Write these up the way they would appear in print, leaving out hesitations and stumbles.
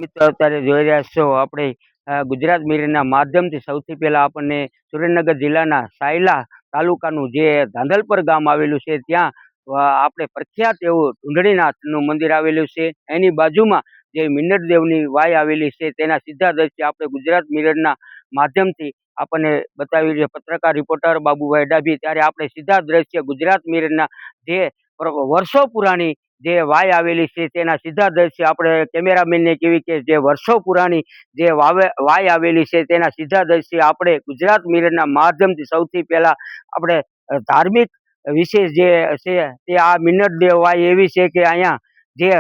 મિત્રો અત્યારે જોઈ રહ્યા છો આપણે ગુજરાત મિરરના માધ્યમથી સૌથી પહેલા આપણને સુરેન્દ્રનગર જિલ્લાના સાયલા તાલુકાનું જે ધાંધલપર ગામ આવેલું છે ત્યાં આપણે પ્રખ્યાત એવું ઢૂંઢણીનાથનું મંદિર આવેલું છે. એની બાજુમાં જે મિનટદેવની વાય આવેલી છે તેના સીધા દ્રશ્ય આપણે ગુજરાત મિરરના માધ્યમથી આપણને બતાવી રહ્યા પત્રકાર રિપોર્ટર બાબુભાઈ ડાભી. ત્યારે આપણે સીધા દ્રશ્ય ગુજરાત મિરરના જે વર્ષો પુરાણી જે વાય આવેલી છે તેના સીધા દ્રશ્ય આપણે કેમેરામેનને કેવી કે જે વર્ષો પુરાણી જે વાય આવેલી છે તેના સીધા દ્રશ્ય આપણે ગુજરાત મિરરના માધ્યમથી સૌથી પહેલા આપણે ધાર્મિક વિશેષ જે છે તે આ મિનટદેવ વાય એવી છે કે અહીંયા જે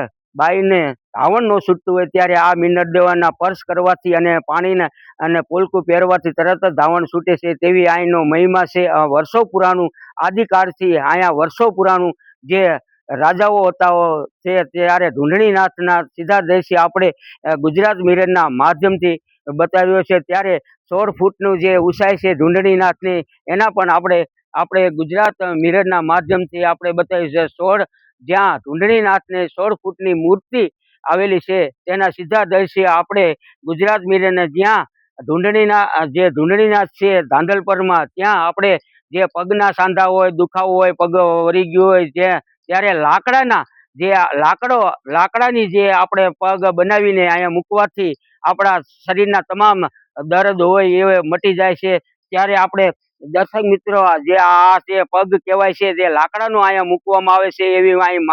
બાઈને ધાવણ ન છૂટતું હોય ત્યારે આ મિનટદેવના પર્શ કરવાથી અને પાણીને અને પોલકું પહેરવાથી તરત જ ધાવણ છૂટે છે તેવી અહીંનો મહિમા છે. વર્ષો પુરાણું આદિકાળથી અહીંયા વર્ષો પુરાણું જે રાજાઓ હતા છે ત્યારે ઢૂંઢણીનાથના સીધા દ્રશ્ય આપણે ગુજરાત મિરરના માધ્યમથી બતાવ્યો છે. ત્યારે 16 ફૂટનું જે ઊંચાઈ છે ઢૂંઢણીનાથની એના પણ આપણે ગુજરાત મિરરના માધ્યમથી આપણે બતાવ્યું છે. જ્યાં ઢૂંઢણીનાથને 16 ફૂટની મૂર્તિ આવેલી છે તેના સીધા દ્રશ્ય આપણે ગુજરાત મિરને જ્યાં ઢૂંઢણીનાથ છે ધાંધલપરમાં ત્યાં આપણે જે પગના સાંધા હોય, દુખાવો હોય, પગ વળી ગયો હોય ત્યારે લાકડાની જે આપણે પગ બનાવીને અહીંયા મૂકવાથી આપણા શરીરના તમામ દર્દ હોય એ મટી જાય છે. ત્યારે આપણે દર્શક મિત્રો જે આ જે પગ કહેવાય છે જે લાકડાનો અહીંયા મૂકવામાં આવે છે એવી અહીં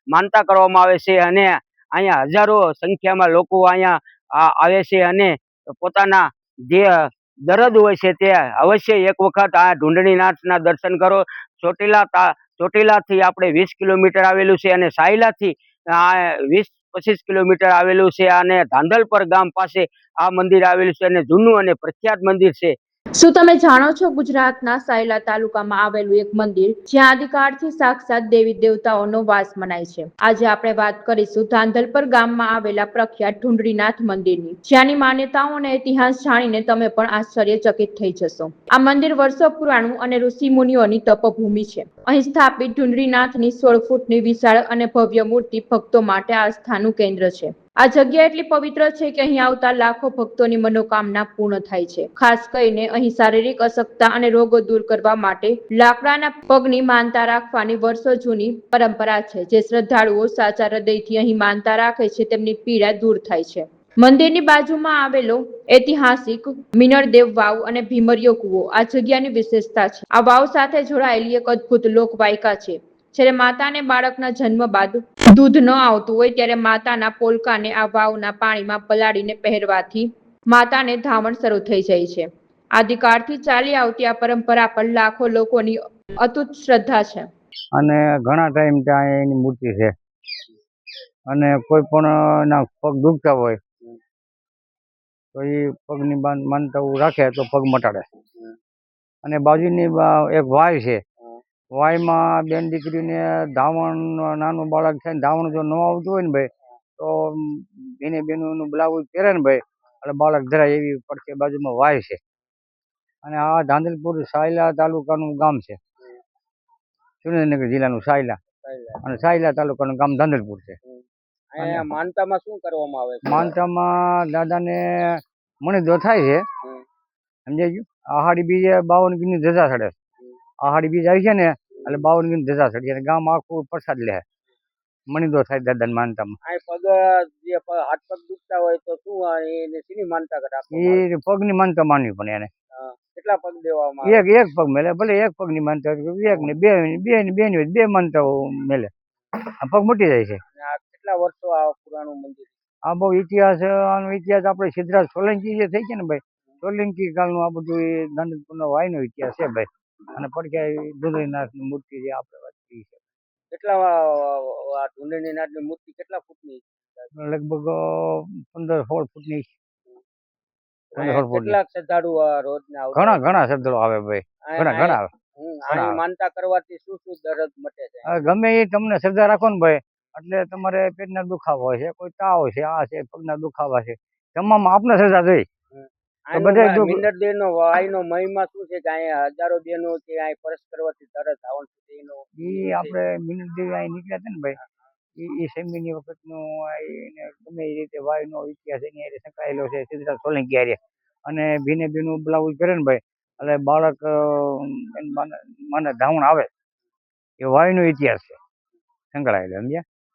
માનતા કરવામાં આવે છે અને અહીંયા હજારો સંખ્યામાં લોકો અહીંયા આવે છે અને પોતાના જે દર્દ હોય છે તે અવશ્ય એક વખત આ ઢૂંઢણીનાથના દર્શન કરો. ચોટીલાથી આપણે 20 કિલોમીટર આવેલું છે અને સાયલાથી 20-25 કિલોમીટર આવેલું છે અને ધાંધલપર ગામ પાસે આ મંદિર આવેલું છે અને જૂનું અને પ્રખ્યાત મંદિર છે. શું તમે જાણો છો ગુજરાતના સાયલા તાલુકામાં આવેલું એક મંદિર જ્યાં આદિકાળથી સાક્ષાત દેવી દેવતાઓનો વાસ મનાય છે? આજે આપણે વાત કરીશું ધાંધલપર ગામમાં આવેલા પ્રખ્યાત ઢૂંઢણીનાથ મંદિરની, જ્યાંની માન્યતાઓ અને ઇતિહાસ જાણીને તમે પણ આશ્ચર્યચકિત થઈ જશો. આ મંદિર વર્ષો પુરાણું અને ઋષિ મુનિઓની તપભૂમિ છે. અહીં સ્થાપિત ઢૂંઢણીનાથની 16 ફૂટની વિશાળ અને ભવ્ય મૂર્તિ ભક્તો માટે આસ્થાનું કેન્દ્ર છે. આ જગ્યા એટલી પવિત્ર છે કે અહીં આવતા લાખો ભક્તોની મનોકામના પૂર્ણ થાય છે. ખાસ કરીને અહીં શારીરિક અશક્તતા અને રોગો દૂર કરવા માટે લાકડાના પગની માનતા રાખવાની વર્ષો જૂની પરંપરા છે. જે શ્રદ્ધાળુઓ સાચા હૃદયથી અહીં માનતા રાખે છે તેમની પીડા દૂર થાય છે. મંદિરની બાજુમાં આવેલો ઐતિહાસિક મિનળદેવ વાવ અને ભીમરિયો કૂવો આ જગ્યાની વિશેષતા છે. આ વાવ સાથે જોડાયેલી એક અદ્ભુત લોકવાયકા છે. જ્યારે માતાને બાળકના જન્મ બાદ દૂધ ન આવતું હોય ત્યારે માતાના પોલકાને આ વાવના પાણીમાં પલાળીને પહેરવાથી માતાને ધાવણ શરૂ થઈ જાય છે. આદિકાળથી ચાલી આવતી આ પરંપરા પર લાખો લોકોની અતૂટ શ્રદ્ધા છે અને ઘણા ટાઈમ ત્યાં એની મૂર્તિ છે અને કોઈ પણ ના પગ દુખતા હોય તો એ પગની માનતા રાખે તો પગ મટાડે. અને બાજુની એક વાય છે, વાયમાં બેન દીકરીને ધાવણ, નાનું બાળક છે ને ધાવણ જો ન આવતું હોય ને ભાઈ તો એને બેનું બ્લાઉઝ પહેરે ને ભાઈ એટલે બાળક ધરાય એવી પડખે બાજુમાં વાય છે. અને આ ધાંધલપુર સાયલા તાલુકાનું ગામ છે, સુરેન્દ્રનગર જિલ્લાનું સાયલા અને સાયલા તાલુકાનું ગામ ધાંધલપુર છે. માનતામાં શું કરવામાં આવે છે? માનતામાં દાદાને મણિદો થાય છે, સમજાઈ ગયું. આહાડી બીજે 52 કિલોની ધજા ચડે. આહાડી બીજ આવી છે ને એટલે 52 કિલોની ધજા ચડી અને ગામ આખું પ્રસાદ લે. મણિદો થાય દાદાની માનતામાં. હાથ પગ દુખતા હોય તો શું એને શેની માનતા રાખે? એ પગની માનતા માનવી પણ એને. કેટલા પગ દેવામાં? એક પગ મેલે, ભલે એક પગની માનતા એક ને બે માનતાઓ મેલે, પગ મૂટી જાય છે. કેટલા વર્ષો આ પુરાણું મંદિર? આ બહુ ઇતિહાસ, આનો ઇતિહાસ આપણે સિદ્ધરાજ સોલંકી જે થઈ છે ને ભાઈ, સોલંકી કાળનું આ બધું એ ધાંધલપુરના વાયનો ઇતિહાસ છે ભાઈ. અને પડખે ઢૂંઢણીનાથની મૂર્તિ જે આપણે વાત કરી છે. કેટલા આ ઢૂંઢણીનાથની મૂર્તિ કેટલા ફૂટની? લગભગ 15-16 ફૂટની. કેટલાક શ્રદ્ધાળુ રોજના આવે? ઘણા શ્રદ્ધાળુ આવે ભાઈ, ઘણા આવે. આની માનતા કરવાથી શું દર્દ મટે છે? ગમે એ તમને શ્રદ્ધા રાખો ને ભાઈ એટલે તમારે પેટના દુખાવા છે, કોઈ તાવ છે, આ છે, પગના દુખાવા છે, તમામ આપને શ્રદ્ધા જોઈ. મિનટદેવનો વાયનો મહિમા શું છે કે અહીંયા હજારો બહેનો કે અહીં પરસ કરવાથી તરત ધાવણ થશે? એ આપણે મિનટદેવ અહીં નીકળ્યા હતા ને ભાઈ, એ સેમીની વખતનો એને ગમે એ રીતે વાયનો ઇતિહાસ એની હારે સંકળાયેલો છે સિદ્ધરાજ સોલંકી હારે. અને ભીને ભીનું બ્લાઉઝ પહેરે ને ભાઈ એટલે બાળક એને માને ધાવણ આવે એ વાયનો ઇતિહાસ છે સંકળાયેલો સમજ્યા.